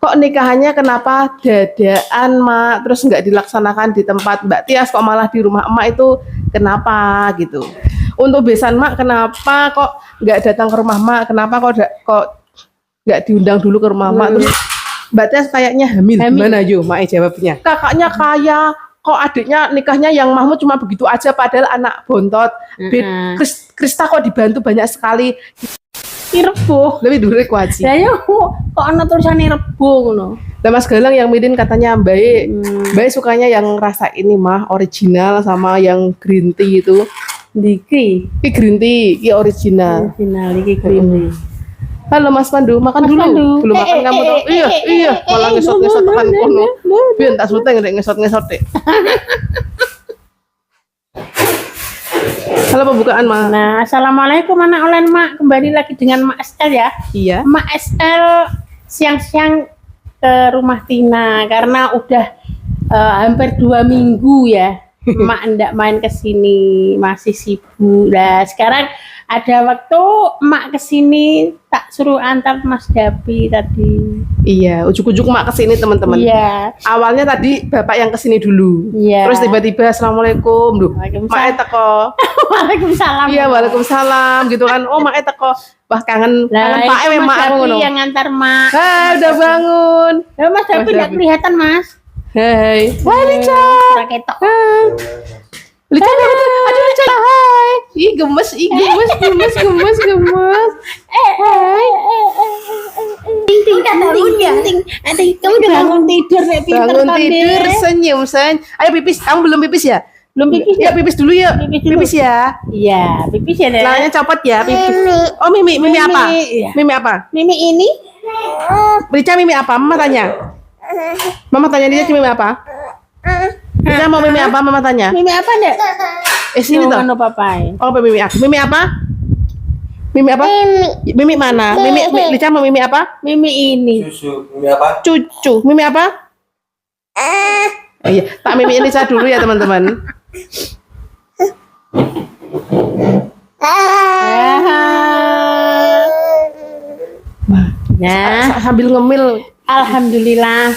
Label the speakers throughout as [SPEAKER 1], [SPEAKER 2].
[SPEAKER 1] kok nikahannya kenapa dadaan mak, terus nggak dilaksanakan di tempat Mbak Tias, kok malah di rumah emak, itu kenapa gitu. Untuk besan mak, kenapa kok nggak datang ke rumah mak, kenapa kok nggak diundang dulu ke rumah mak. Terus Mbak Tias kayaknya hamil. Gimana yuk mak jawabnya? Kakaknya kaya, kok adiknya nikahnya yang Mahmud cuma begitu aja, padahal anak bontot. Krista kok dibantu banyak sekali.
[SPEAKER 2] Rebo
[SPEAKER 1] Lebih dulu kuaci.
[SPEAKER 2] ya kok ana tulisannya rebo ngono.
[SPEAKER 1] Nah Mas Galang yang midin katanya Mbak sukanya yang rasa ini mah original sama yang green tea itu.
[SPEAKER 2] Diki
[SPEAKER 1] Green tea, original.
[SPEAKER 2] final iki green.
[SPEAKER 1] Halo Mas Pandu, makan
[SPEAKER 2] Mas
[SPEAKER 1] dulu.
[SPEAKER 2] Pandu.
[SPEAKER 1] Belum makan kamu dong. Iya, malah ngesot-ngesot tekan kono. Biar tak suteng rek ngesot-ngesot deh. Halo pembukaan Mak.
[SPEAKER 2] Nah, assalamualaikum anak olen mak, kembali lagi dengan Mak SL ya.
[SPEAKER 1] Iya.
[SPEAKER 2] Mak SL siang-siang ke rumah Tina karena udah hampir 2 minggu ya. Mak ndak main ke sini, masih sibuk. Nah, sekarang ada waktu Mak ke sini, tak suruh antar Mas Dapi tadi.
[SPEAKER 1] Iya, ujuk-ujuk Mak kesini teman-teman.
[SPEAKER 2] Iya.
[SPEAKER 1] Awalnya tadi Bapak yang kesini dulu.
[SPEAKER 2] Iya.
[SPEAKER 1] Terus tiba-tiba assalamualaikum, duh. Mak teko.
[SPEAKER 2] Waalaikumsalam.
[SPEAKER 1] Iya, waalaikumsalam gitu kan. Oh, Mak teko. Wah, kangen Pak
[SPEAKER 2] Mas
[SPEAKER 1] Mak ngono.
[SPEAKER 2] Dapi yang ngantar Mak.
[SPEAKER 1] Udah bangun.
[SPEAKER 2] Lah Mas Dapi enggak kelihatan, Mas.
[SPEAKER 1] Hai. Hai Lica.
[SPEAKER 2] Raketok.
[SPEAKER 1] Lica, aduh Lica. Hai. Ih gemes. Hai.
[SPEAKER 2] Ting ada kamu udah bangun tidur nek pinter
[SPEAKER 1] Bangun tidur senyum. Ayo pipis. Kamu belum pipis ya?
[SPEAKER 2] Belum pipis
[SPEAKER 1] ya? Pipis dulu ya. Pipis ya.
[SPEAKER 2] Iya, pipis ya deh.
[SPEAKER 1] Tangannya copot ya, pipis. Oh, Mimi apa?
[SPEAKER 2] Iya.
[SPEAKER 1] Mimi apa?
[SPEAKER 2] Mimi ini
[SPEAKER 1] Rica Mimi apa? Mama tanya. Mama tanya dia Mimi apa? Rica mau Mimi apa? Mama tanya.
[SPEAKER 2] Mimi apa Dek?
[SPEAKER 1] Sini toh.
[SPEAKER 2] Ono papai.
[SPEAKER 1] Oh, Mimi aku. Mimi apa? Mimi apa? Mimi mana? Mimi Rica mau Mimi apa?
[SPEAKER 2] Mimi ini.
[SPEAKER 3] Susu. Mimi apa?
[SPEAKER 1] Cucu. Mimi apa? Iya, tak Mimi ini saya dulu ya teman-teman.
[SPEAKER 2] Nah,
[SPEAKER 1] Sambil ngemil.
[SPEAKER 2] alhamdulillah.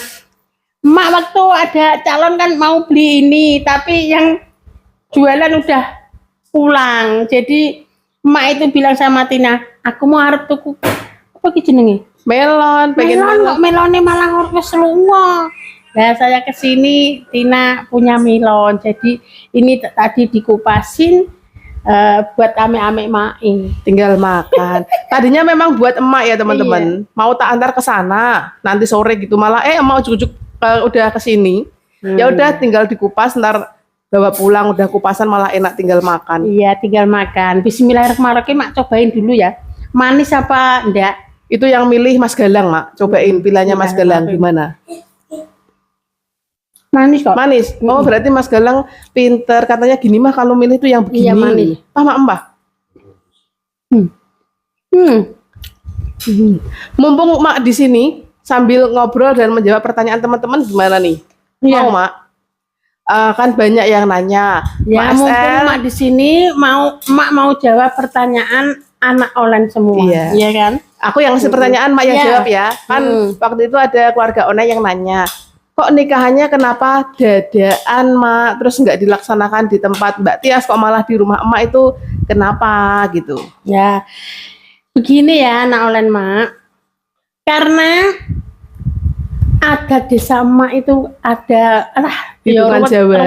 [SPEAKER 2] Mak waktu ada calon kan mau beli ini, tapi yang jualan udah pulang. Jadi Mak itu bilang sama Tina, aku mau arep tuku apa ki jenenge?
[SPEAKER 1] Melon, pengen
[SPEAKER 2] Melon, melonnya malah wis lunga. Nah, saya kesini Tina punya melon, jadi ini tadi dikupasin buat ame-ame Mai.
[SPEAKER 1] tinggal makan. Tadinya memang buat emak ya teman-teman. Mau tak antar ke sana nanti sore gitu, malah emak ujuk-ujuk udah kesini. Ya udah tinggal dikupas, ntar bawa pulang udah kupasan malah enak tinggal makan.
[SPEAKER 2] Iya, tinggal makan. Bismillahirrahmanirrahim, Mak cobain dulu ya. Manis apa enggak?
[SPEAKER 1] Itu yang milih Mas Galang, Mak. Cobain pilihannya Mas Galang gimana?
[SPEAKER 2] Manis kok.
[SPEAKER 1] Manis. Oh, berarti Mas Galang pinter. Katanya gini mah kalau milih itu yang begini.
[SPEAKER 2] Iya, manis.
[SPEAKER 1] Mbah. Mumpung Mak di sini sambil ngobrol dan menjawab pertanyaan teman-teman gimana nih?
[SPEAKER 2] Iya.
[SPEAKER 1] Mau Mak? Kan banyak yang nanya.
[SPEAKER 2] Ya,
[SPEAKER 1] Mak
[SPEAKER 2] mumpung
[SPEAKER 1] SL,
[SPEAKER 2] Mak di sini Mak mau jawab pertanyaan anak online semua.
[SPEAKER 1] Iya.
[SPEAKER 2] Iya kan?
[SPEAKER 1] aku yang ngasih pertanyaan Mak yang
[SPEAKER 2] Iya.
[SPEAKER 1] jawab ya. Kan waktu itu ada keluarga online yang nanya, kok nikahannya kenapa dadaan Mak, terus nggak dilaksanakan di tempat Mbak Tias, kok malah di rumah emak, itu kenapa gitu?
[SPEAKER 2] Ya. Begini ya anak online Mak. Karena ada desa Mak itu ada
[SPEAKER 1] Hitungan Jawa.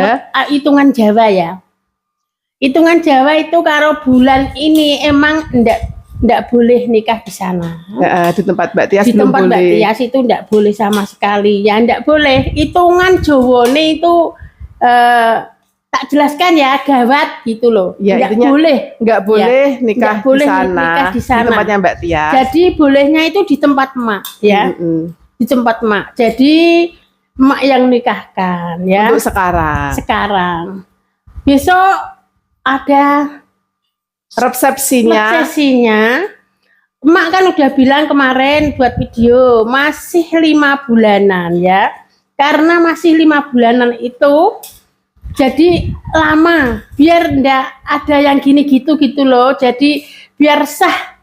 [SPEAKER 2] Hitungan Jawa ya. Hitungan Jawa itu karo bulan ini emang ndak boleh nikah di sana.
[SPEAKER 1] Di tempat Mbak Tias
[SPEAKER 2] Di
[SPEAKER 1] belum
[SPEAKER 2] tempat Mbak
[SPEAKER 1] boleh.
[SPEAKER 2] Tias itu ndak boleh sama sekali. Ya ndak boleh. Hitungan Jawane itu tak jelaskan ya, gawat gitu loh.
[SPEAKER 1] Ya,
[SPEAKER 2] ndak
[SPEAKER 1] intinya
[SPEAKER 2] boleh.
[SPEAKER 1] nggak boleh
[SPEAKER 2] Nggak
[SPEAKER 1] nikah
[SPEAKER 2] boleh
[SPEAKER 1] di sana,
[SPEAKER 2] nikah di sana.
[SPEAKER 1] tempatnya Mbak Tias.
[SPEAKER 2] Jadi bolehnya itu di tempat emak ya. Di tempat emak. Jadi emak yang nikahkan ya.
[SPEAKER 1] Untuk sekarang.
[SPEAKER 2] Sekarang. Besok ada
[SPEAKER 1] Resepsinya.
[SPEAKER 2] Emak kan udah bilang kemarin buat video masih 5 bulanan ya. Karena masih 5 bulanan itu jadi lama, biar ndak ada yang gini gitu loh. Jadi biar sah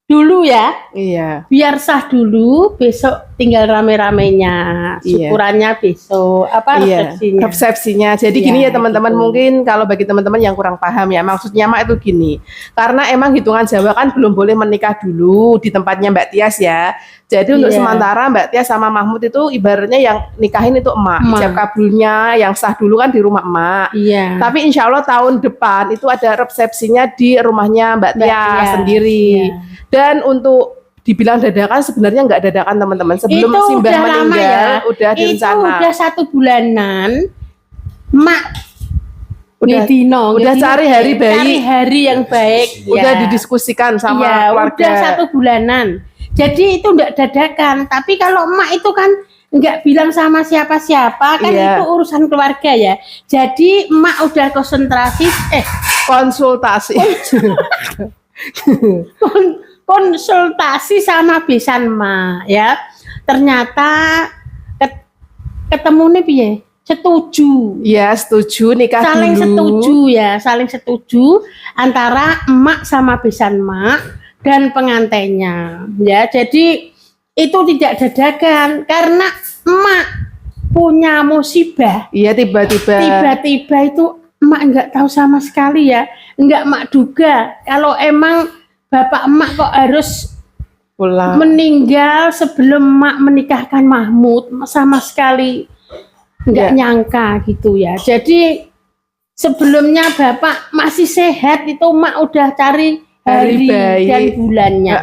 [SPEAKER 2] dulu ya,
[SPEAKER 1] Iya.
[SPEAKER 2] biar sah dulu, besok tinggal rame-ramenya,
[SPEAKER 1] Iya.
[SPEAKER 2] syukurannya besok,
[SPEAKER 1] Iya,
[SPEAKER 2] resepsinya.
[SPEAKER 1] resepsinya. Jadi
[SPEAKER 2] Iya,
[SPEAKER 1] gini ya teman-teman,
[SPEAKER 2] gitu.
[SPEAKER 1] mungkin kalau bagi teman-teman yang kurang paham ya, maksudnya Mak itu gini. Karena emang hitungan Jawa kan belum boleh menikah dulu di tempatnya Mbak Tias ya. Jadi untuk
[SPEAKER 2] Iya.
[SPEAKER 1] sementara Mbak Tias sama Mahmud itu ibaratnya yang nikahin itu emak.
[SPEAKER 2] Emak.
[SPEAKER 1] Ijab kabulnya yang sah dulu kan di rumah emak.
[SPEAKER 2] Iya.
[SPEAKER 1] Tapi insya Allah tahun depan itu ada resepsinya di rumahnya Mbak
[SPEAKER 2] Mbak
[SPEAKER 1] Tias
[SPEAKER 2] Tias,
[SPEAKER 1] sendiri.
[SPEAKER 2] iya.
[SPEAKER 1] Dan untuk dibilang dadakan sebenarnya nggak dadakan teman-teman. Sebelum
[SPEAKER 2] Itu
[SPEAKER 1] Simbah
[SPEAKER 2] udah lama
[SPEAKER 1] meninggal
[SPEAKER 2] ya.
[SPEAKER 1] udah
[SPEAKER 2] Itu
[SPEAKER 1] direncana.
[SPEAKER 2] udah 1 bulanan, Mak
[SPEAKER 1] Udah- udah cari hari baik.
[SPEAKER 2] cari hari yang baik.
[SPEAKER 1] Udah
[SPEAKER 2] ya.
[SPEAKER 1] didiskusikan sama
[SPEAKER 2] Iya,
[SPEAKER 1] keluarga.
[SPEAKER 2] udah 1 bulanan. Jadi itu enggak dadakan. Tapi kalau emak itu kan enggak bilang sama siapa-siapa, kan
[SPEAKER 1] Iya.
[SPEAKER 2] itu urusan keluarga ya. Jadi emak udah konsentrasi,
[SPEAKER 1] Konsultasi.
[SPEAKER 2] konsultasi sama besan emak ya. Ternyata ketemu nih piye? Setuju.
[SPEAKER 1] Ya setuju nikah
[SPEAKER 2] Saling
[SPEAKER 1] dulu.
[SPEAKER 2] setuju ya, saling setuju antara emak sama besan emak dan pengantinnya ya. Jadi itu tidak dadakan karena emak punya musibah,
[SPEAKER 1] Iya
[SPEAKER 2] tiba-tiba itu emak nggak tahu sama sekali ya, nggak emak duga kalau emang bapak emak kok harus
[SPEAKER 1] pulang.
[SPEAKER 2] meninggal sebelum emak menikahkan Mahmud, sama sekali nggak
[SPEAKER 1] Ya.
[SPEAKER 2] nyangka gitu ya. Jadi sebelumnya bapak masih sehat itu emak udah cari
[SPEAKER 1] Hari
[SPEAKER 2] hari
[SPEAKER 1] baik.
[SPEAKER 2] dan bulannya.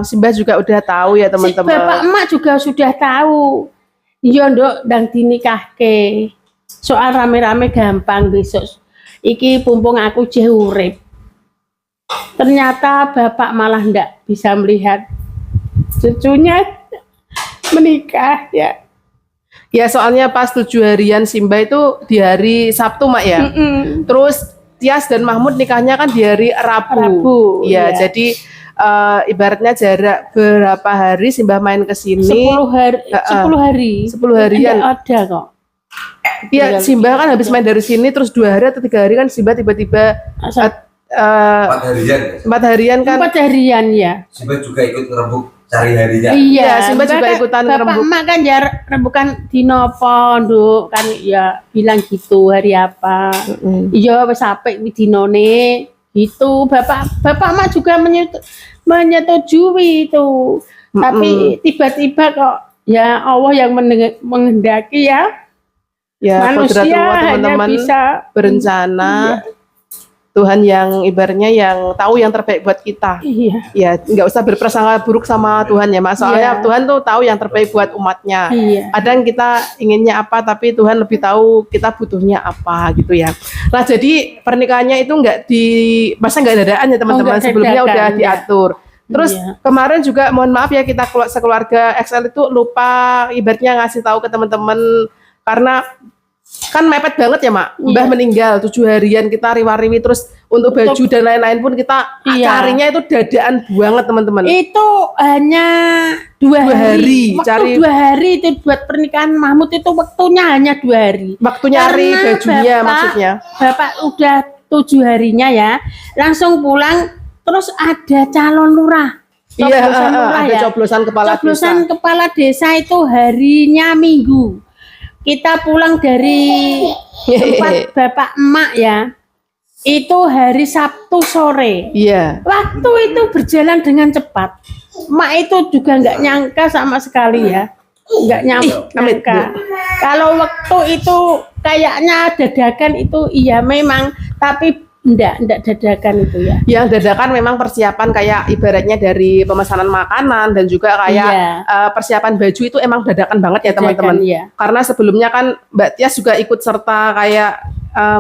[SPEAKER 1] Simbah juga udah tahu ya teman-teman.
[SPEAKER 2] Bapak emak juga sudah tahu. Iya ndok ndang dinikahke. Soal rame-rame gampang besok. Iki pumpung aku jeh urip. Ternyata bapak malah ndak bisa melihat cucunya menikah ya.
[SPEAKER 1] Ya soalnya pas 7 harian Simbah itu di hari Sabtu Mak ya.
[SPEAKER 2] Mm-mm.
[SPEAKER 1] Terus Tias dan Mahmud nikahnya kan di hari Rabu.
[SPEAKER 2] Rabu,
[SPEAKER 1] Iya,
[SPEAKER 2] iya.
[SPEAKER 1] jadi ibaratnya jarak berapa hari Simbah main ke sini?
[SPEAKER 2] 10 hari. 10 hari.
[SPEAKER 1] 10 harian.
[SPEAKER 2] Nggak ada kok.
[SPEAKER 1] Iya, Simbah kan habis main dari sini terus 2 hari atau 3 hari kan Simbah tiba-tiba
[SPEAKER 2] Asal-
[SPEAKER 3] 4 harian.
[SPEAKER 1] 4 harian kan.
[SPEAKER 2] 4 harian ya.
[SPEAKER 3] Simbah juga ikut ngerembuk cari harinya.
[SPEAKER 1] Iya, Simbah juga
[SPEAKER 2] Bapak-
[SPEAKER 1] ikutan
[SPEAKER 2] Bapak
[SPEAKER 1] ngerembuk.
[SPEAKER 2] emak kan ya rembukan dino pondok kan ya bilang gitu hari apa. Iya wis apik dinone gitu. Bapak emak juga menyetujui itu. Tapi tiba-tiba kok ya Allah yang menghendaki ya.
[SPEAKER 1] Ya,
[SPEAKER 2] Manusia
[SPEAKER 1] kodratullah
[SPEAKER 2] hanya
[SPEAKER 1] teman-teman
[SPEAKER 2] bisa
[SPEAKER 1] berencana.
[SPEAKER 2] Iya.
[SPEAKER 1] Tuhan yang ibaratnya yang tahu yang terbaik buat kita.
[SPEAKER 2] Iya.
[SPEAKER 1] Ya, nggak usah berprasangka buruk sama Tuhan ya, Mas. Soalnya
[SPEAKER 2] Iya.
[SPEAKER 1] Tuhan tuh tahu yang terbaik buat umatnya.
[SPEAKER 2] Iya.
[SPEAKER 1] Kadang kita inginnya apa, tapi Tuhan lebih tahu kita butuhnya apa gitu ya. Nah, jadi pernikahannya itu masa nggak dadakan ya teman-teman.
[SPEAKER 2] nggak
[SPEAKER 1] Sebelumnya
[SPEAKER 2] dadakan,
[SPEAKER 1] udah
[SPEAKER 2] ya.
[SPEAKER 1] diatur. Terus
[SPEAKER 2] Iya.
[SPEAKER 1] kemarin juga mohon maaf ya kita sekeluarga XL itu lupa ibaratnya ngasih tahu ke teman-teman karena kan mepet banget ya Mak. Mbah
[SPEAKER 2] Iya.
[SPEAKER 1] meninggal 7 harian kita riwa-riwi terus untuk baju dan lain-lain pun kita
[SPEAKER 2] Iya.
[SPEAKER 1] carinya itu dadaan banget teman-teman.
[SPEAKER 2] Itu hanya 2
[SPEAKER 1] 2 hari,
[SPEAKER 2] Waktu
[SPEAKER 1] cari-
[SPEAKER 2] 2 hari itu buat pernikahan Mahmud itu waktunya hanya 2 hari.
[SPEAKER 1] Waktu nyari
[SPEAKER 2] Karena
[SPEAKER 1] bajunya maksudnya.
[SPEAKER 2] Bapak udah 7 harinya ya, langsung pulang. Terus ada calon lurah.
[SPEAKER 1] Iya,
[SPEAKER 2] Coblosan lurah
[SPEAKER 1] ada
[SPEAKER 2] ya.
[SPEAKER 1] coblosan kepala
[SPEAKER 2] Coblosan
[SPEAKER 1] desa.
[SPEAKER 2] kepala desa itu harinya Minggu. Kita pulang dari tempat bapak emak ya, itu hari Sabtu sore.
[SPEAKER 1] Iya.
[SPEAKER 2] Waktu itu berjalan dengan cepat. Mak itu juga nggak nyangka sama sekali ya, nggak
[SPEAKER 1] Amit,
[SPEAKER 2] nyangka. Kalau waktu itu kayaknya dadakan itu iya memang, tapi enggak dadakan itu ya.
[SPEAKER 1] Yang dadakan memang persiapan kayak ibaratnya dari pemesanan makanan dan juga kayak
[SPEAKER 2] Iya.
[SPEAKER 1] persiapan baju itu emang dadakan banget ya teman-teman.
[SPEAKER 2] Dadakan, iya.
[SPEAKER 1] Karena sebelumnya kan Mbak Tias juga ikut serta kayak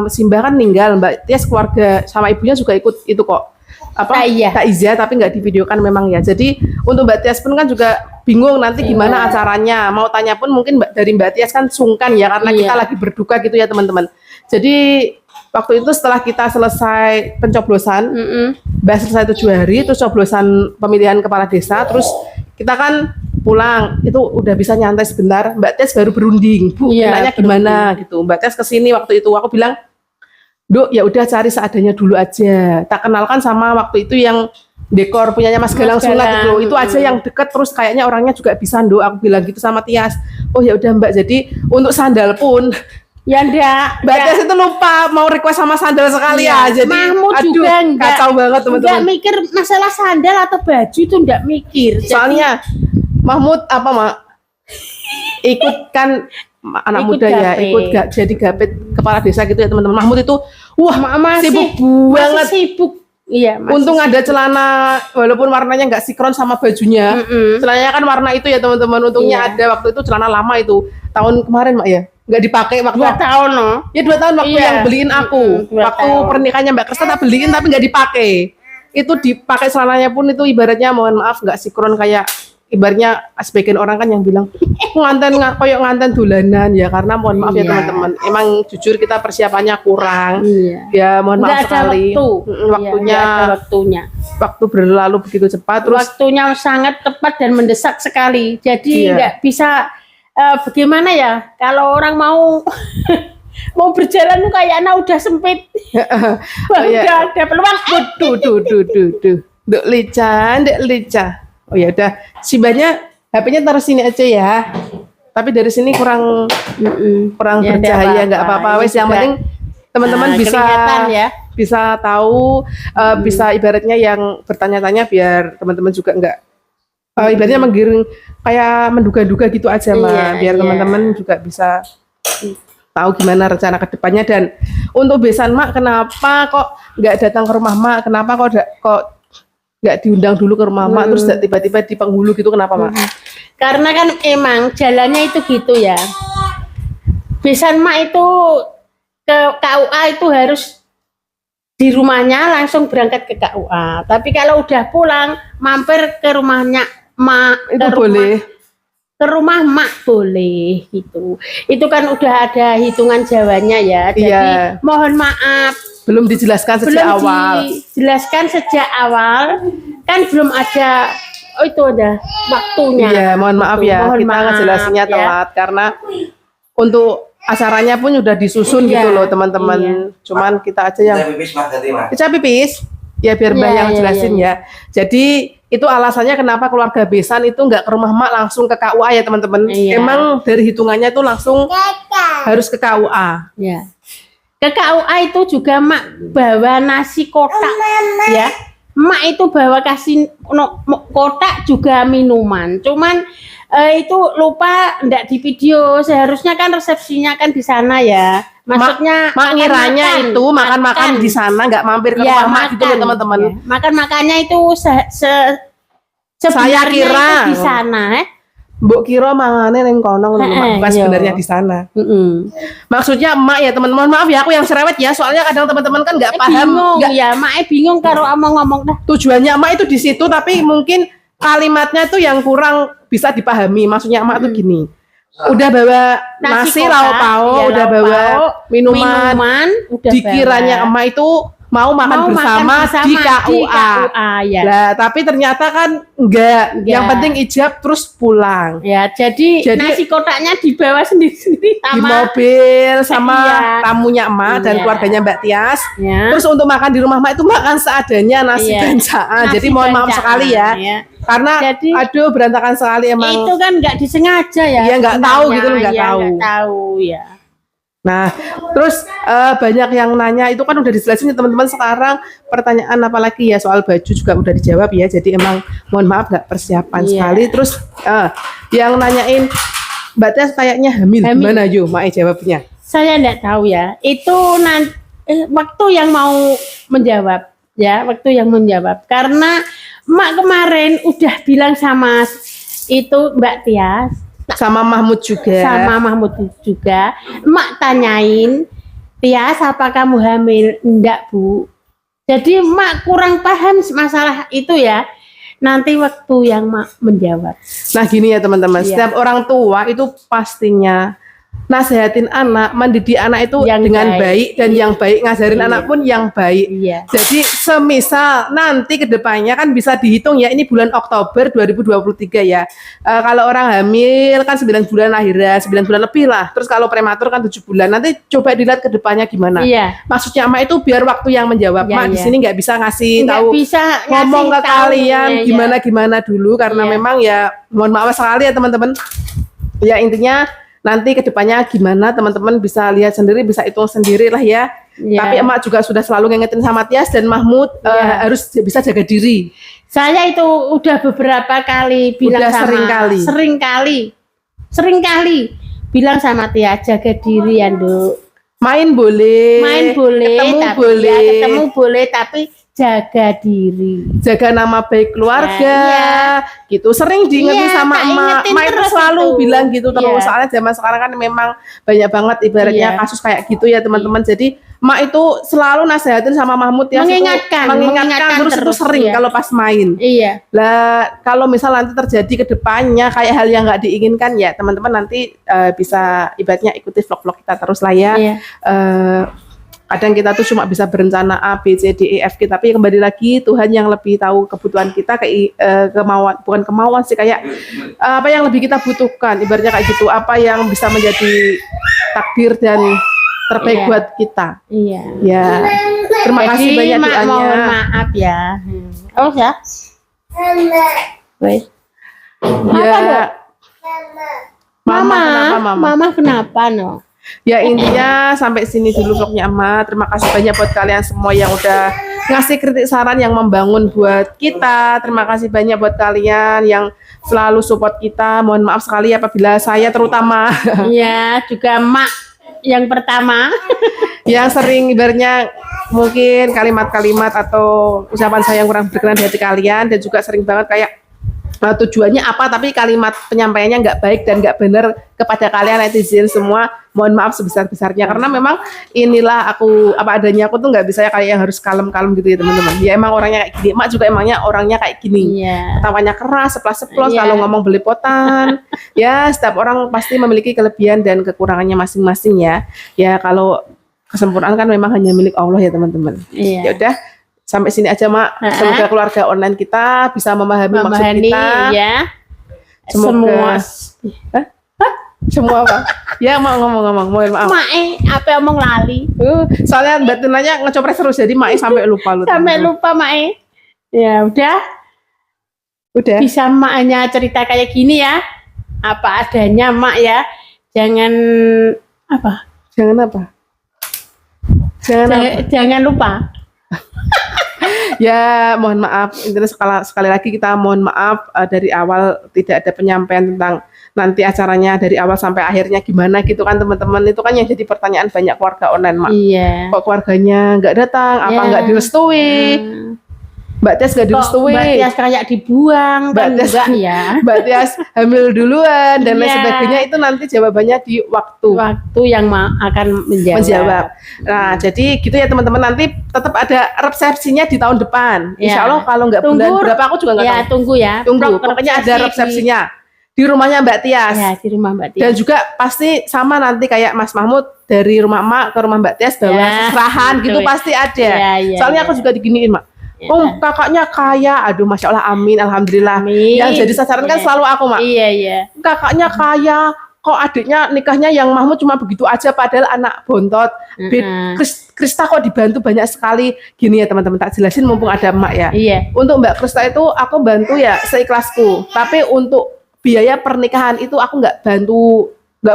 [SPEAKER 1] Simbah kan meninggal, Mbak Tias keluarga sama ibunya juga ikut itu kok. Takziah tapi nggak divideokan memang ya. Jadi untuk Mbak Tias pun kan juga bingung nanti gimana acaranya. Mau tanya pun mungkin dari Mbak Tias kan sungkan ya karena
[SPEAKER 2] Iya.
[SPEAKER 1] kita lagi berduka gitu ya teman-teman. Jadi waktu itu setelah kita selesai pencoblosan, Mbak selesai 7 hari, terus coblosan pemilihan kepala desa, terus kita kan pulang, itu udah bisa nyantai sebentar. Mbak Tias baru berunding, Bu,
[SPEAKER 2] Iya,
[SPEAKER 1] enaknya gimana gitu. Mbak Tias kesini waktu itu, aku bilang, Duk, ya udah cari seadanya dulu aja. Tak kenalkan sama waktu itu yang dekor punyanya Mas Galang
[SPEAKER 2] Mas
[SPEAKER 1] Sunat
[SPEAKER 2] Galang,
[SPEAKER 1] itu aja yang deket, terus kayaknya orangnya juga bisa Ndo, aku bilang gitu sama Tias. Oh ya udah Mbak, jadi untuk sandal pun
[SPEAKER 2] Ya ndak.
[SPEAKER 1] Mbak Tias itu lupa mau request sama sandal sekali ya. Jadi
[SPEAKER 2] Mahmud
[SPEAKER 1] aduh,
[SPEAKER 2] juga enggak.
[SPEAKER 1] kacau banget
[SPEAKER 2] Enggak
[SPEAKER 1] teman-teman.
[SPEAKER 2] mikir masalah sandal atau baju itu enggak mikir. Jadi,
[SPEAKER 1] Soalnya Mahmud apa Mak? Ikut kan anak
[SPEAKER 2] Ikut
[SPEAKER 1] muda ya,
[SPEAKER 2] gapet.
[SPEAKER 1] ikut gak jadi gapet kepala desa gitu ya teman-teman. Mahmud itu wah
[SPEAKER 2] masih
[SPEAKER 1] sibuk banget.
[SPEAKER 2] Masih sibuk. Iya, masih
[SPEAKER 1] Untung
[SPEAKER 2] sibuk.
[SPEAKER 1] ada celana walaupun warnanya nggak sinkron sama bajunya.
[SPEAKER 2] Mm-mm.
[SPEAKER 1] Celananya kan warna itu ya teman-teman. Untungnya
[SPEAKER 2] Iya.
[SPEAKER 1] ada waktu itu celana lama itu tahun kemarin Mak ya. Nggak dipakai waktu
[SPEAKER 2] 2 tahun loh.
[SPEAKER 1] ya 2 tahun waktu
[SPEAKER 2] Iya.
[SPEAKER 1] yang beliin aku.
[SPEAKER 2] 2
[SPEAKER 1] Waktu
[SPEAKER 2] tahun.
[SPEAKER 1] pernikahannya Mbak Krista tak beliin tapi nggak dipakai. Itu dipakai celananya pun itu ibaratnya mohon maaf nggak sinkron kayak ibaratnya sebagian orang kan yang bilang koyok nganten dolanan ya, karena mohon maaf ya
[SPEAKER 2] Iya.
[SPEAKER 1] teman-teman. Emang jujur kita persiapannya kurang.
[SPEAKER 2] Iya.
[SPEAKER 1] Ya mohon maaf
[SPEAKER 2] Enggak ada
[SPEAKER 1] sekali.
[SPEAKER 2] waktu.
[SPEAKER 1] Waktunya
[SPEAKER 2] Iya, nggak ada waktunya.
[SPEAKER 1] waktu berlalu begitu cepat terus
[SPEAKER 2] Waktunya sangat tepat dan mendesak sekali. Jadi
[SPEAKER 1] Iya.
[SPEAKER 2] nggak bisa bagaimana ya? Kalau orang mau mau berjalan tuh kayaknya udah sempit.
[SPEAKER 1] Oh, iya.
[SPEAKER 2] Udah ada peluang.
[SPEAKER 1] Duh. Dek lica. Oh ya udah, si banyak HP-nya taruh sini aja ya. Tapi dari sini kurang
[SPEAKER 2] Ya, nggak
[SPEAKER 1] bercahaya, nggak
[SPEAKER 2] apa-apa.
[SPEAKER 1] apa-apa. Wes
[SPEAKER 2] Ini
[SPEAKER 1] yang
[SPEAKER 2] juga,
[SPEAKER 1] penting teman-teman bisa
[SPEAKER 2] kelihatan ya.
[SPEAKER 1] bisa tahu, bisa ibaratnya yang bertanya-tanya biar teman-teman juga nggak ibaratnya menggiring kayak menduga-duga gitu aja mah,
[SPEAKER 2] Iya,
[SPEAKER 1] biar
[SPEAKER 2] iya.
[SPEAKER 1] teman-teman juga bisa tahu gimana rencana kedepannya. Dan untuk besan Mak, kenapa kok nggak datang ke rumah Mak? Kenapa kok nggak diundang dulu ke rumah Mak, terus tiba-tiba di penghulu gitu, kenapa Mak?
[SPEAKER 2] Karena kan emang jalannya itu gitu ya. Besan Mak itu ke KUA itu harus di rumahnya langsung berangkat ke KUA. Tapi kalau udah pulang mampir ke rumahnya Mak,
[SPEAKER 1] Itu boleh.
[SPEAKER 2] ke rumah Mak boleh gitu. Itu kan udah ada hitungan Jawanya ya. Jadi
[SPEAKER 1] Iya.
[SPEAKER 2] mohon maaf
[SPEAKER 1] Belum dijelaskan sejak
[SPEAKER 2] belum
[SPEAKER 1] awal.
[SPEAKER 2] dijelaskan sejak awal, kan belum ada itu ada waktunya.
[SPEAKER 1] Iya, mohon maaf ya,
[SPEAKER 2] Mohon
[SPEAKER 1] kita
[SPEAKER 2] maaf,
[SPEAKER 1] ngejelasinnya
[SPEAKER 2] ya.
[SPEAKER 1] telat karena untuk acaranya pun udah disusun
[SPEAKER 2] Iya,
[SPEAKER 1] gitu loh teman-teman. Cuman kita aja yang
[SPEAKER 3] Kita pipis Mas ganti Mas.
[SPEAKER 1] Ica pipis ya biar Mbak
[SPEAKER 2] Iya,
[SPEAKER 1] yang
[SPEAKER 2] iya,
[SPEAKER 1] jelasin
[SPEAKER 2] iya.
[SPEAKER 1] ya. Jadi itu alasannya kenapa keluarga besan itu nggak ke rumah Mak langsung ke KUA ya teman-teman.
[SPEAKER 2] Iya.
[SPEAKER 1] Emang dari hitungannya itu langsung harus ke KUA.
[SPEAKER 2] Ya. Ke KUA itu juga Mak bawa nasi kotak ya. Mak itu bawa kasih kotak juga minuman. Cuman itu lupa ndak di video. Seharusnya kan resepsinya kan di sana ya. Maksudnya
[SPEAKER 1] Mak ngiranya itu makan-makan di sana, nggak mampir ke
[SPEAKER 2] Ya,
[SPEAKER 1] rumah Mak gitu loh teman-teman.
[SPEAKER 2] Ya. Makan-makannya itu sebenarnya
[SPEAKER 1] kira.
[SPEAKER 2] itu di sana.
[SPEAKER 1] Mbok kira mangane ning kono lho, Mak, bukan
[SPEAKER 2] iya.
[SPEAKER 1] sebenarnya di sana. Maksudnya Emak ya teman-teman, maaf ya aku yang cerewet ya, soalnya kadang teman-teman kan nggak paham
[SPEAKER 2] Bingung
[SPEAKER 1] nggak
[SPEAKER 2] ya, Mak bingung karo ngomong dah.
[SPEAKER 1] tujuannya Emak itu di situ, tapi mungkin kalimatnya tuh yang kurang bisa dipahami. Maksudnya Emak tuh gini, udah bawa nasi
[SPEAKER 2] kotak,
[SPEAKER 1] lauk pauk,
[SPEAKER 2] ya,
[SPEAKER 1] udah
[SPEAKER 2] lauk
[SPEAKER 1] bawa
[SPEAKER 2] pauk,
[SPEAKER 1] minuman,
[SPEAKER 2] udah
[SPEAKER 1] dikiranya
[SPEAKER 2] bawa.
[SPEAKER 1] Emak itu mau makan bersama di KUA.
[SPEAKER 2] Ya.
[SPEAKER 1] Lah, tapi ternyata kan enggak.
[SPEAKER 2] Enggak.
[SPEAKER 1] Yang penting ijab terus pulang.
[SPEAKER 2] Ya, jadi nasi kotaknya dibawa sendiri-sendiri
[SPEAKER 1] Di
[SPEAKER 2] sama
[SPEAKER 1] mobil sama
[SPEAKER 2] Iya.
[SPEAKER 1] tamunya Emak dan
[SPEAKER 2] Iya.
[SPEAKER 1] keluarganya Mbak Tias.
[SPEAKER 2] ya.
[SPEAKER 1] Terus untuk makan di rumah Emak itu makan seadanya nasi
[SPEAKER 2] Iya.
[SPEAKER 1] bancaan.
[SPEAKER 2] Nasi
[SPEAKER 1] Jadi mohon maaf
[SPEAKER 2] bancaan,
[SPEAKER 1] sekali ya. Karena
[SPEAKER 2] Jadi-
[SPEAKER 1] aduh berantakan sekali emang.
[SPEAKER 2] Itu kan nggak disengaja ya.
[SPEAKER 1] Iya, nggak tahu
[SPEAKER 2] sebenarnya.
[SPEAKER 1] gitu loh, nggak
[SPEAKER 2] Iya,
[SPEAKER 1] tahu.
[SPEAKER 2] nggak tahu ya.
[SPEAKER 1] Nah, terus banyak yang nanya, itu kan udah dijelasin ya teman-teman. Sekarang pertanyaan apalagi ya, soal baju juga udah dijawab ya. Jadi emang mohon maaf nggak persiapan
[SPEAKER 2] Iya.
[SPEAKER 1] sekali. Terus yang nanyain Mbak Tias kayaknya hamil.
[SPEAKER 2] Hamil.
[SPEAKER 1] Gimana yuk Mae jawabnya?
[SPEAKER 2] Saya nggak tahu ya. Itu nanti waktu yang mau menjawab ya, waktu yang menjawab. Karena Mak kemarin udah bilang sama itu Mbak Tias,
[SPEAKER 1] Sama Mahmud juga.
[SPEAKER 2] sama Mahmud juga. Mak tanyain, Tias apa kamu hamil? Enggak Bu. Jadi Mak kurang paham masalah itu ya. Nanti waktu yang Mak menjawab.
[SPEAKER 1] Nah gini ya teman-teman,
[SPEAKER 2] Iya.
[SPEAKER 1] setiap orang tua itu pastinya nasehatin anak, mendidik anak itu
[SPEAKER 2] Yang
[SPEAKER 1] dengan
[SPEAKER 2] baik.
[SPEAKER 1] baik dan yang baik, ngajarin anak pun yang baik.
[SPEAKER 2] Iya.
[SPEAKER 1] Jadi semisal nanti kedepannya kan bisa dihitung ya, ini bulan Oktober 2023 ya. Kalau orang hamil kan 9 bulan lahiran, 9 bulan lebih lah. Terus kalau prematur kan 7 bulan. Nanti coba dilihat kedepannya gimana.
[SPEAKER 2] Iya.
[SPEAKER 1] Maksudnya Mak itu biar waktu yang menjawab.
[SPEAKER 2] Iya,
[SPEAKER 1] Mak di
[SPEAKER 2] iya.
[SPEAKER 1] sini nggak bisa ngasih
[SPEAKER 2] Nggak
[SPEAKER 1] tahu
[SPEAKER 2] bisa
[SPEAKER 1] ngomong
[SPEAKER 2] ngasih
[SPEAKER 1] ke
[SPEAKER 2] tahu,
[SPEAKER 1] kalian
[SPEAKER 2] iya,
[SPEAKER 1] gimana dulu karena
[SPEAKER 2] Iya.
[SPEAKER 1] memang ya mohon maaf sekali ya teman-teman. Ya intinya nanti kedepannya gimana teman-teman bisa lihat sendiri, bisa hitung sendiri lah ya.
[SPEAKER 2] Iya.
[SPEAKER 1] Tapi emak juga sudah selalu ngingetin sama Tias dan Mahmud
[SPEAKER 2] Iya.
[SPEAKER 1] harus bisa jaga diri.
[SPEAKER 2] Saya itu udah beberapa kali bilang
[SPEAKER 1] Udah
[SPEAKER 2] sama sering kali bilang sama Tia, jaga diri ya, Nduk.
[SPEAKER 1] Main boleh,
[SPEAKER 2] Main boleh,
[SPEAKER 1] ketemu
[SPEAKER 2] tapi
[SPEAKER 1] boleh,
[SPEAKER 2] ya, ketemu boleh, tapi jaga diri.
[SPEAKER 1] jaga nama baik keluarga, gitu. Sering diingetin
[SPEAKER 2] Iya,
[SPEAKER 1] sama
[SPEAKER 2] tak
[SPEAKER 1] emak.
[SPEAKER 2] ingetin
[SPEAKER 1] Emak itu
[SPEAKER 2] terus
[SPEAKER 1] selalu
[SPEAKER 2] itu.
[SPEAKER 1] bilang gitu terus.
[SPEAKER 2] Iya.
[SPEAKER 1] Soalnya zaman sekarang kan memang banyak banget ibaratnya
[SPEAKER 2] Iya.
[SPEAKER 1] kasus kayak gitu ya teman-teman. Jadi emak itu selalu nasehatin sama Mahmud ya,
[SPEAKER 2] Mengingatkan
[SPEAKER 1] terus itu
[SPEAKER 2] terus,
[SPEAKER 1] sering
[SPEAKER 2] iya.
[SPEAKER 1] kalau pas main.
[SPEAKER 2] Iya.
[SPEAKER 1] Lah kalau misal nanti terjadi ke depannya kayak hal yang nggak diinginkan ya teman-teman nanti bisa ibaratnya ikuti vlog-vlog kita terus lah ya.
[SPEAKER 2] Iya.
[SPEAKER 1] Kadang kita tuh cuma bisa berencana A, B, C, D, E, F, G, tapi kembali lagi Tuhan yang lebih tahu kebutuhan kita, kemauan, bukan kemauan sih, kayak apa yang lebih kita butuhkan, ibaratnya kayak gitu, apa yang bisa menjadi takdir dan terbaik
[SPEAKER 2] Iya.
[SPEAKER 1] buat kita.
[SPEAKER 2] Iya.
[SPEAKER 1] Ya, terima kasih
[SPEAKER 2] Jadi,
[SPEAKER 1] banyak
[SPEAKER 2] Mak,
[SPEAKER 1] doanya.
[SPEAKER 2] mohon maaf ya. Oh ya. Wes.
[SPEAKER 1] Ya,
[SPEAKER 2] Mama,
[SPEAKER 1] kenapa, Mama?
[SPEAKER 2] Mama kenapa no?
[SPEAKER 1] Ya intinya sampai sini dulu vlognya Emak. Terima kasih banyak buat kalian semua yang udah ngasih kritik saran yang membangun buat kita. Terima kasih banyak buat kalian yang selalu support kita. Mohon maaf sekali apabila saya terutama
[SPEAKER 2] Iya, juga Mak yang pertama.
[SPEAKER 1] yang sering ibaratnya mungkin kalimat-kalimat atau ucapan saya yang kurang berkenan di hati kalian, dan juga sering banget kayak tujuannya apa tapi kalimat penyampaiannya nggak baik dan nggak benar kepada kalian netizen semua. Mohon maaf sebesar-besarnya karena memang inilah aku apa adanya. Aku tuh nggak bisa ya kayak yang harus kalem-kalem gitu ya teman-teman. Ya emang orangnya kayak gini. Emak juga emangnya orangnya kayak gini.
[SPEAKER 2] Iya.
[SPEAKER 1] Ketawanya keras, seplos-seplos,
[SPEAKER 2] Iya.
[SPEAKER 1] kalau ngomong belepotan. Ya setiap orang pasti memiliki kelebihan dan kekurangannya masing-masing ya. Ya kalau kesempurnaan kan memang hanya milik Allah ya teman-teman.
[SPEAKER 2] Iya.
[SPEAKER 1] Ya udah sampai sini aja Mak. Semoga keluarga online kita bisa memahami maksud
[SPEAKER 2] Memahami
[SPEAKER 1] kita.
[SPEAKER 2] ya.
[SPEAKER 1] Semoga-
[SPEAKER 2] Semua
[SPEAKER 1] Semua apa? Ya mau ngomong-ngomong, mohon maaf.
[SPEAKER 2] Mae, apa omong lali?
[SPEAKER 1] Soalnya Mbak Tinanya ngecopres terus jadi Mak sampai lupa lu.
[SPEAKER 2] Sampai
[SPEAKER 1] teman-teman.
[SPEAKER 2] lupa Mae. Ya udah,
[SPEAKER 1] Udah.
[SPEAKER 2] bisa maknya cerita kayak gini ya. Apa adanya Mak ya. Jangan apa?
[SPEAKER 1] Jangan apa? Jangan apa?
[SPEAKER 2] Jangan lupa.
[SPEAKER 1] Ya mohon maaf. Intinya sekali lagi kita mohon maaf dari awal tidak ada penyampaian tentang nanti acaranya dari awal sampai akhirnya gimana gitu kan teman-teman. Itu kan yang jadi pertanyaan banyak keluarga online Mak.
[SPEAKER 2] Iya.
[SPEAKER 1] Kok keluarganya nggak datang? Apa
[SPEAKER 2] Ya.
[SPEAKER 1] nggak direstui? Mbak Tias nggak
[SPEAKER 2] Kok
[SPEAKER 1] direstui?
[SPEAKER 2] Mbak Tias kayak dibuang
[SPEAKER 1] Mbak
[SPEAKER 2] kan
[SPEAKER 1] Tias-
[SPEAKER 2] enggak ya.
[SPEAKER 1] Mbak Tias hamil duluan dan lain
[SPEAKER 2] Iya.
[SPEAKER 1] sebagainya, itu nanti jawabannya di waktu
[SPEAKER 2] Waktu yang akan
[SPEAKER 1] menjawab. Nah, jadi gitu ya teman-teman, nanti tetap ada resepsinya di tahun depan.
[SPEAKER 2] Ya.
[SPEAKER 1] Insya Allah kalau nggak bulan
[SPEAKER 2] Tunggu.
[SPEAKER 1] berapa aku juga nggak
[SPEAKER 2] Ya,
[SPEAKER 1] tahu.
[SPEAKER 2] tunggu ya.
[SPEAKER 1] Tunggu,
[SPEAKER 2] Vlog
[SPEAKER 1] pokoknya ada
[SPEAKER 2] resepsi
[SPEAKER 1] resepsinya di rumahnya Mbak Tias.
[SPEAKER 2] Ya, di rumah Mbak Tias.
[SPEAKER 1] Dan juga pasti sama nanti kayak Mas Mahmud dari rumah emak ke rumah Mbak Tias bawa
[SPEAKER 2] Ya,
[SPEAKER 1] serahan gitu
[SPEAKER 2] betul.
[SPEAKER 1] pasti ada.
[SPEAKER 2] Ya, ya,
[SPEAKER 1] Soalnya
[SPEAKER 2] ya.
[SPEAKER 1] aku juga diginiin Mak.
[SPEAKER 2] Ya.
[SPEAKER 1] Oh kakaknya kaya, aduh masya Allah, amin, alhamdulillah.
[SPEAKER 2] Amin.
[SPEAKER 1] Yang jadi sasaran kan
[SPEAKER 2] Ya.
[SPEAKER 1] selalu aku Mak.
[SPEAKER 2] Iya, iya.
[SPEAKER 1] Kakaknya kaya, kok adiknya nikahnya yang Mahmud cuma begitu aja padahal anak bontot. Krista kok dibantu banyak sekali. Gini ya teman-teman, tak jelasin mumpung ada emak ya.
[SPEAKER 2] Iya.
[SPEAKER 1] Untuk Mbak Krista itu aku bantu ya seikhlasku, tapi untuk biaya pernikahan itu aku nggak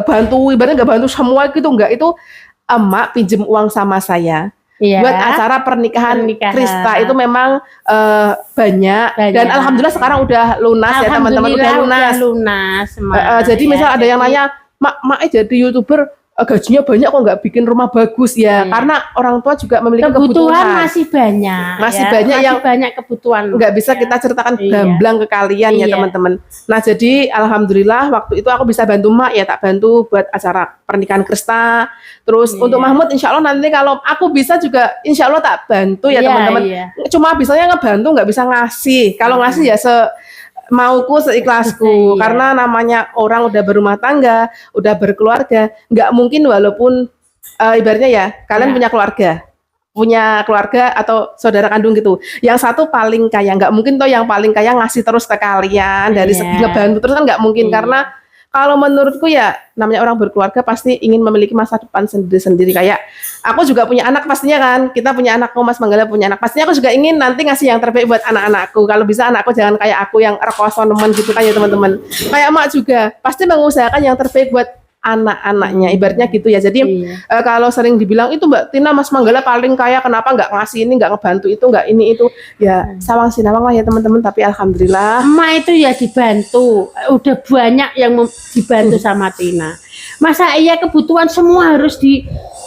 [SPEAKER 1] bantu, ibaratnya nggak bantu semua gitu, nggak. Itu emak pinjem uang sama saya
[SPEAKER 2] Iya.
[SPEAKER 1] buat acara pernikahan Krista itu memang banyak. Dan alhamdulillah sekarang udah lunas ya teman-teman, udah
[SPEAKER 2] Alhamdulillah
[SPEAKER 1] lunas.
[SPEAKER 2] lunas.
[SPEAKER 1] Jadi misal ada yang nanya, mak jadi YouTuber gajinya banyak kok nggak bikin rumah bagus ya?
[SPEAKER 2] Iya.
[SPEAKER 1] Karena orang tua juga memiliki
[SPEAKER 2] kebutuhan
[SPEAKER 1] kebutuhan.
[SPEAKER 2] masih banyak.
[SPEAKER 1] Masih
[SPEAKER 2] ya.
[SPEAKER 1] banyak yang
[SPEAKER 2] banyak kebutuhan.
[SPEAKER 1] Nggak bisa
[SPEAKER 2] Ya.
[SPEAKER 1] kita ceritakan
[SPEAKER 2] Iya.
[SPEAKER 1] gamblang ke kalian ya
[SPEAKER 2] Iya.
[SPEAKER 1] teman-teman. Nah jadi alhamdulillah waktu itu aku bisa bantu mak ya, tak bantu buat acara pernikahan Krista. Terus
[SPEAKER 2] Iya.
[SPEAKER 1] untuk Mahmud insya Allah nanti kalau aku bisa juga insya Allah tak bantu ya
[SPEAKER 2] Iya,
[SPEAKER 1] teman-teman.
[SPEAKER 2] iya.
[SPEAKER 1] Cuma bisanya ngebantu, nggak bisa ngasih. Kalau ngasih ya mauku seikhlasku.
[SPEAKER 2] Iya.
[SPEAKER 1] Karena namanya orang udah berumah tangga, udah berkeluarga, nggak mungkin walaupun ibaratnya ya kalian
[SPEAKER 2] Iya.
[SPEAKER 1] punya keluarga atau saudara kandung gitu. Yang satu paling kaya, nggak mungkin toh yang paling kaya ngasih terus ke kalian dari
[SPEAKER 2] Iya.
[SPEAKER 1] segi ngebantu terus kan nggak mungkin.
[SPEAKER 2] Iya.
[SPEAKER 1] Karena kalau menurutku ya namanya orang berkeluarga pasti ingin memiliki masa depan sendiri-sendiri. Kayak aku juga punya anak pastinya kan, kita punya anak, Mas Manggala punya anak, pastinya aku juga ingin nanti ngasih yang terbaik buat anak-anakku. Kalau bisa anakku jangan kayak aku yang rekoso nemen gitu kan ya teman-teman. Kayak emak juga pasti mengusahakan yang terbaik buat anak-anaknya, ibaratnya gitu ya. Jadi
[SPEAKER 2] Iya.
[SPEAKER 1] kalau sering dibilang itu Mbak Tina, Mas Manggala paling kaya, kenapa nggak ngasih ini, nggak ngebantu itu, nggak ini itu, ya sawang sinawang lah ya teman-teman. Tapi alhamdulillah
[SPEAKER 2] Emak itu ya dibantu, udah banyak yang dibantu sama Tina. Masa iya kebutuhan semua harus di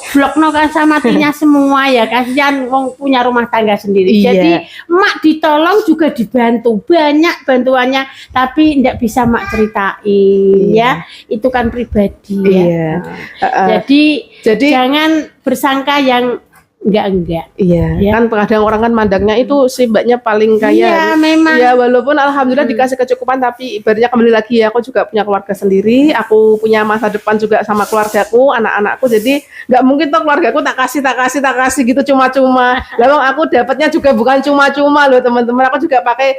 [SPEAKER 2] blokno kan sama Tina semua ya, kasihan wong punya rumah tangga sendiri.
[SPEAKER 1] Iya.
[SPEAKER 2] Jadi emak ditolong juga dibantu, banyak bantuannya, tapi ndak bisa emak ceritain ya. Itu kan pribadi
[SPEAKER 1] Iya.
[SPEAKER 2] ya. Jadi jangan bersangka yang enggak.
[SPEAKER 1] iya,
[SPEAKER 2] Ya.
[SPEAKER 1] kan kadang orang kan mandangnya itu si mbaknya paling kaya.
[SPEAKER 2] Iya, memang.
[SPEAKER 1] Ya walaupun alhamdulillah dikasih kecukupan, tapi ibaratnya kembali lagi ya, aku juga punya keluarga sendiri, aku punya masa depan juga sama keluargaku, anak-anakku. Jadi nggak mungkin toh keluargaku tak kasih gitu cuma-cuma. Lalu aku dapatnya juga bukan cuma-cuma loh teman-teman. Aku juga pakai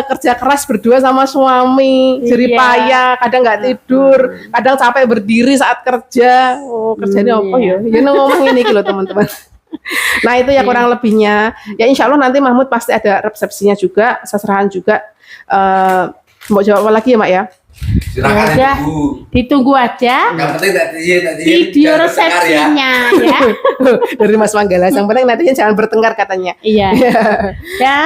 [SPEAKER 1] kerja keras berdua sama suami, jerih
[SPEAKER 2] Iya.
[SPEAKER 1] payah, kadang nggak tidur, kadang capek berdiri saat kerja. Oh kerjanya apa ya? Ya ngomong ini loh teman-teman. Nah itu ya kurang lebihnya. Ya insya Allah nanti Mahmud pasti ada resepsinya juga, seserahan juga. Mau jawab apa lagi ya Mak ya?
[SPEAKER 3] Silakan
[SPEAKER 2] Ya,
[SPEAKER 3] Ibu.
[SPEAKER 2] Ditunggu aja
[SPEAKER 3] Yang penting netizen
[SPEAKER 2] video
[SPEAKER 3] jangan bertengkar ya.
[SPEAKER 2] resepsinya ya.
[SPEAKER 1] Dari Mas Manggala. Yang penting nantinya jangan bertengkar katanya.
[SPEAKER 2] Iya. Ya,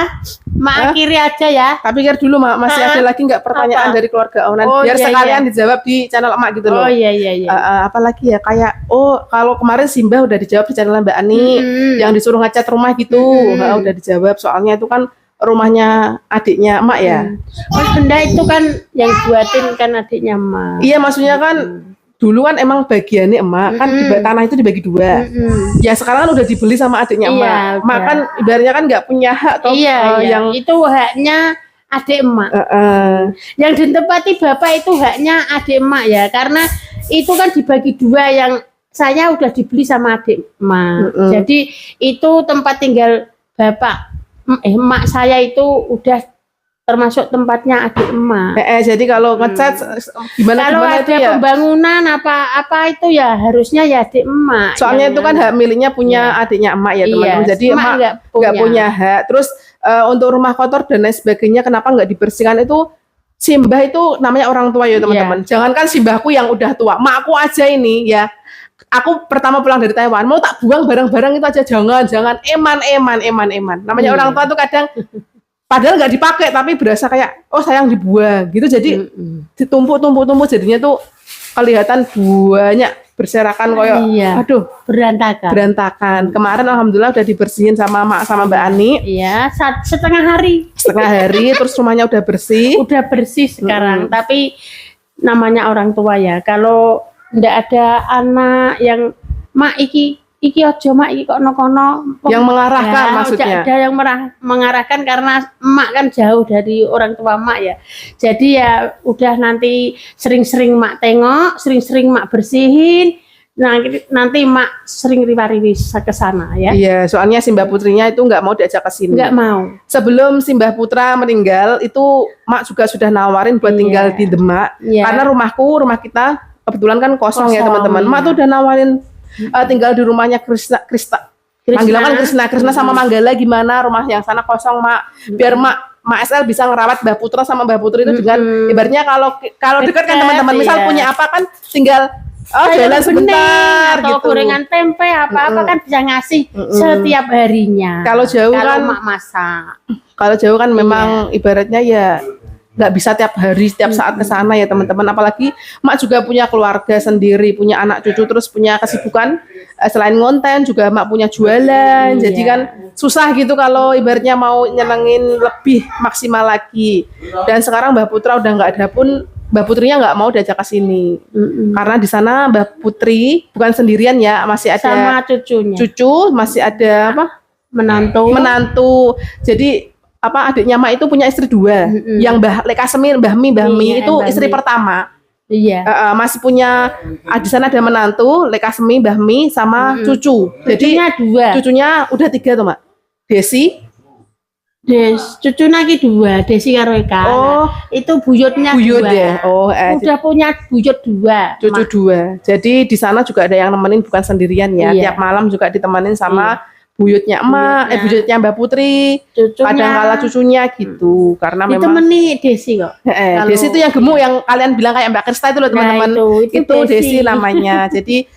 [SPEAKER 2] mak akhiri aja ya.
[SPEAKER 1] Tapi pikir dulu Mak, masih ada lagi nggak pertanyaan
[SPEAKER 2] Apa?
[SPEAKER 1] dari keluarga Onan?
[SPEAKER 2] Oh,
[SPEAKER 1] Biar
[SPEAKER 2] iya,
[SPEAKER 1] sekalian dijawab di channel Emak gitu loh.
[SPEAKER 2] Oh iya.
[SPEAKER 1] Apalagi ya kayak kalau kemarin Simbah udah dijawab di channel Mbak Ani yang disuruh ngecat rumah gitu, udah dijawab soalnya itu kan rumahnya adiknya Emak ya.
[SPEAKER 2] Mas benda itu kan yang buatin kan adiknya emak.
[SPEAKER 1] Iya maksudnya kan dulu kan emang bagiannya Emak kan tanah itu dibagi dua. Ya sekarang kan udah dibeli sama adiknya
[SPEAKER 2] Iya,
[SPEAKER 1] Emak. Emak
[SPEAKER 2] udah.
[SPEAKER 1] kan ibaratnya kan nggak punya hak atau
[SPEAKER 2] Iya.
[SPEAKER 1] yang
[SPEAKER 2] Itu haknya adik emak. Yang ditempati bapak itu haknya adik emak ya, karena itu kan dibagi dua, yang saya udah dibeli sama adik emak. Jadi itu tempat tinggal bapak emak saya itu udah termasuk tempatnya adik emak.
[SPEAKER 1] jadi kalau ngecat gimana
[SPEAKER 2] Kalau
[SPEAKER 1] gimana
[SPEAKER 2] ada
[SPEAKER 1] itu ya.
[SPEAKER 2] pembangunan apa itu ya harusnya ya adik emak.
[SPEAKER 1] Soalnya
[SPEAKER 2] yang
[SPEAKER 1] itu kan hak miliknya punya adiknya Emak ya teman-teman.
[SPEAKER 2] Iya,
[SPEAKER 1] Jadi
[SPEAKER 2] emak
[SPEAKER 1] Emak
[SPEAKER 2] nggak
[SPEAKER 1] nggak
[SPEAKER 2] punya.
[SPEAKER 1] punya hak. Terus untuk rumah kotor dan lain sebagainya kenapa nggak dibersihkan itu Simbah itu namanya orang tua ya teman-teman. Jangankan Simbahku yang udah tua, makku aja ini ya. Aku pertama pulang dari Taiwan mau tak buang barang-barang itu aja jangan eman. Namanya orang tua tuh kadang padahal nggak dipakai tapi berasa kayak sayang dibuang gitu. Jadi ditumpuk jadinya tuh kelihatan banyak berserakan koyo
[SPEAKER 2] Iya.
[SPEAKER 1] aduh berantakan. Kemarin alhamdulillah udah dibersihin sama Mak sama Mbak Ani
[SPEAKER 2] Iya, setengah hari.
[SPEAKER 1] terus rumahnya udah bersih.
[SPEAKER 2] Udah bersih sekarang, tapi namanya orang tua ya, kalau ndak ada anak yang mak iki ojo mak iki kok nokono
[SPEAKER 1] Yang mengarahkan maksudnya.
[SPEAKER 2] ada yang mengarahkan karena emak kan jauh dari orang tua emak ya, jadi ya udah nanti sering-sering mak tengok, sering-sering mak bersihin. Nanti mak sering riwa-riwi ke sana ya.
[SPEAKER 1] Iya, soalnya Simbah putrinya itu nggak mau diajak ke sini.
[SPEAKER 2] Nggak mau.
[SPEAKER 1] Sebelum Simbah Putra meninggal itu Mak juga sudah nawarin buat tinggal di Demak.
[SPEAKER 2] Iya.
[SPEAKER 1] Karena rumah kita kebetulan kan kosong ya
[SPEAKER 2] Kosong,
[SPEAKER 1] teman-teman. Mak
[SPEAKER 2] iya.
[SPEAKER 1] tuh udah nawarin tinggal di rumahnya Krisna. Manggil kan Krisna sama Manggala gimana rumah yang sana kosong Mak. Biar Mak SL bisa ngerawat Mbah Putra sama Mbah Putri itu dengan ibaratnya kalau dekat kan teman-teman misal
[SPEAKER 2] iya.
[SPEAKER 1] punya apa kan tinggal jalan sebentar
[SPEAKER 2] atau
[SPEAKER 1] gitu.
[SPEAKER 2] gorengan tempe apa kan bisa ngasih setiap harinya.
[SPEAKER 1] Kalau jauh kan
[SPEAKER 2] mak masak.
[SPEAKER 1] Kalau jauh kan memang ibaratnya ya nggak bisa tiap hari setiap saat ke sana ya teman-teman. Apalagi Mak juga punya keluarga sendiri, punya anak cucu, terus punya kesibukan selain ngonten juga Mak punya jualan. Jadi kan susah gitu kalau ibaratnya mau nyenengin lebih maksimal lagi. Dan sekarang Mbah Putra udah nggak ada pun Mbah Putrinya nggak mau diajak ke sini. Karena di sana Mbah Putri bukan sendirian ya, masih ada
[SPEAKER 2] Sama cucunya.
[SPEAKER 1] cucu, masih ada apa?
[SPEAKER 2] Menantu.
[SPEAKER 1] Jadi adiknya Mak itu punya istri dua. Yang Mbah Lekasemi, Mbah Mi
[SPEAKER 2] Iya,
[SPEAKER 1] itu
[SPEAKER 2] Mbah
[SPEAKER 1] istri
[SPEAKER 2] Mi.
[SPEAKER 1] pertama.
[SPEAKER 2] Iya.
[SPEAKER 1] Masih punya di sana ada menantu Lekasemi, Mbah Mi sama cucu. Jadi
[SPEAKER 2] Cucunya dua.
[SPEAKER 1] cucunya udah 3 tuh Mak. Desi,
[SPEAKER 2] Cucunya ki dua, Desi karo Eka.
[SPEAKER 1] Oh.
[SPEAKER 2] Itu buyutnya
[SPEAKER 1] buyut
[SPEAKER 2] dua.
[SPEAKER 1] ya. Oh,
[SPEAKER 2] Udah punya buyut dua.
[SPEAKER 1] cucu
[SPEAKER 2] Mak.
[SPEAKER 1] 2. Jadi di sana juga ada yang nemenin bukan sendirian ya.
[SPEAKER 2] Iya.
[SPEAKER 1] Tiap malam juga ditemenin sama buyutnya emak,
[SPEAKER 2] Buyutnya.
[SPEAKER 1] buyutnya Mbak Putri.
[SPEAKER 2] Cucunya.
[SPEAKER 1] Kadang kala cucunya gitu. Karena memang
[SPEAKER 2] Ditemani Desi kok. Kalau-
[SPEAKER 1] Desi itu yang gemuk yang kalian bilang kayak Mbak Krista itu loh teman-teman.
[SPEAKER 2] Nah, itu
[SPEAKER 1] Desi namanya. Jadi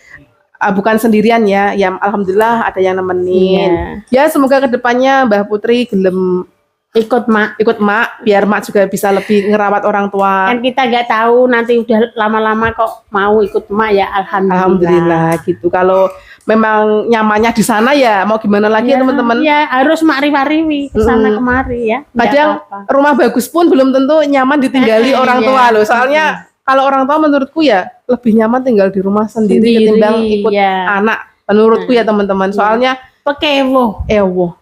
[SPEAKER 1] bukan sendirian ya. Ya alhamdulillah ada yang nemenin.
[SPEAKER 2] Iya.
[SPEAKER 1] Ya semoga kedepannya Mbak Putri gelem
[SPEAKER 2] Ikut Mak.
[SPEAKER 1] ikut Mak biar Mak juga bisa lebih ngerawat orang tua.
[SPEAKER 2] Kan kita nggak tahu nanti udah lama-lama kok mau ikut Mak ya
[SPEAKER 1] Alhamdulillah gitu. Kalau memang nyamannya di sana ya mau gimana lagi ya teman-teman.
[SPEAKER 2] Ya harus Mak riwi-riwi ke sana kemari ya. Nggak
[SPEAKER 1] Kadang
[SPEAKER 2] apa-apa.
[SPEAKER 1] rumah bagus pun belum tentu nyaman ditinggali orang
[SPEAKER 2] Iya.
[SPEAKER 1] tua loh. Soalnya kalau orang tua menurutku ya lebih nyaman tinggal di rumah sendiri ketimbang ikut
[SPEAKER 2] ya.
[SPEAKER 1] anak. Menurutku ya teman-teman. Soalnya
[SPEAKER 2] Pekewo.
[SPEAKER 1] ewo.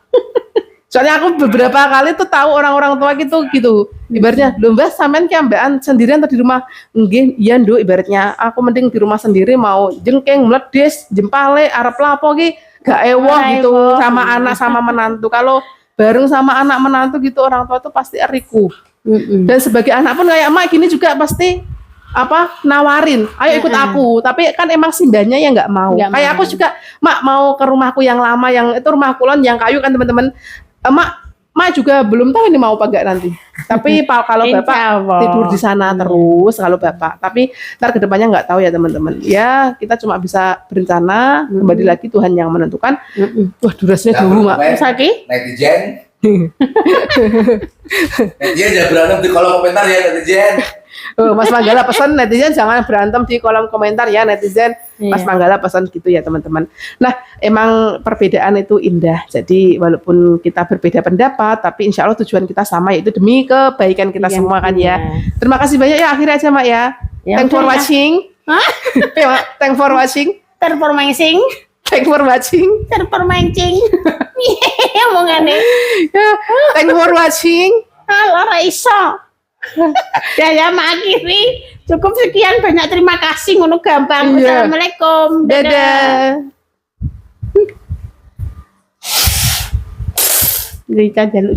[SPEAKER 1] Soalnya aku beberapa kali tuh tahu orang-orang tua gitu. Ibaratnya, "Lho Mbah, sampean ki ambekan sendirian atau di rumah?" "Nggih, iya Nduk, ibaratnya aku mending di rumah sendiri mau jengkeng, meledes, jempale, arep lapo ki gak ewoh gitu
[SPEAKER 2] Ewoh.
[SPEAKER 1] sama anak sama menantu. Kalau bareng sama anak menantu gitu orang tua tuh pasti eriku. Dan sebagai anak pun kayak Mak gini juga pasti nawarin, "Ayo ikut aku." Tapi kan emang simbahnya ya nggak mau.
[SPEAKER 2] Nggak
[SPEAKER 1] Kayak
[SPEAKER 2] mau.
[SPEAKER 1] aku juga, "Mak mau ke rumahku yang lama yang itu rumah kulon yang kayu kan teman-teman." Mak juga belum tahu ini mau apa enggak nanti. Tapi kalau
[SPEAKER 2] Insya
[SPEAKER 1] Bapak
[SPEAKER 2] Allah.
[SPEAKER 1] tidur di sana terus kalau Bapak. Tapi ntar kedepannya nggak tahu ya teman-teman. Ya kita cuma bisa berencana. Kembali lagi Tuhan yang menentukan. Wah durasinya dulu Mak.
[SPEAKER 3] Komen,
[SPEAKER 2] Saki?
[SPEAKER 3] netizen. Netizen jangan berantem di kolom komentar ya netizen.
[SPEAKER 1] Mas Manggala pesan netizen jangan berantem di kolom komentar ya netizen. Mas
[SPEAKER 2] Iya.
[SPEAKER 1] Manggala pesan gitu ya teman-teman. Nah emang perbedaan itu indah. Jadi walaupun kita berbeda pendapat, tapi insya Allah tujuan kita sama yaitu demi kebaikan kita
[SPEAKER 2] Iya,
[SPEAKER 1] semua kan
[SPEAKER 2] iya.
[SPEAKER 1] ya. Terima kasih banyak ya akhirnya aja Mak ya.
[SPEAKER 2] Ya
[SPEAKER 1] Thanks for
[SPEAKER 2] udah ya.
[SPEAKER 1] watching.
[SPEAKER 2] Hah?
[SPEAKER 1] Ya, Mak. Thanks for watching.
[SPEAKER 2] Terpermancing.
[SPEAKER 1] Thanks for watching.
[SPEAKER 2] Terpermancing. Omongannya.
[SPEAKER 1] Ya, thanks for watching.
[SPEAKER 2] Halo Raiso. Ya Mak akhiri. Cukup sekian, banyak terima kasih, ngono gampang.
[SPEAKER 1] Iya.
[SPEAKER 2] Assalamualaikum.
[SPEAKER 1] Dadah.
[SPEAKER 2] Rika jaluk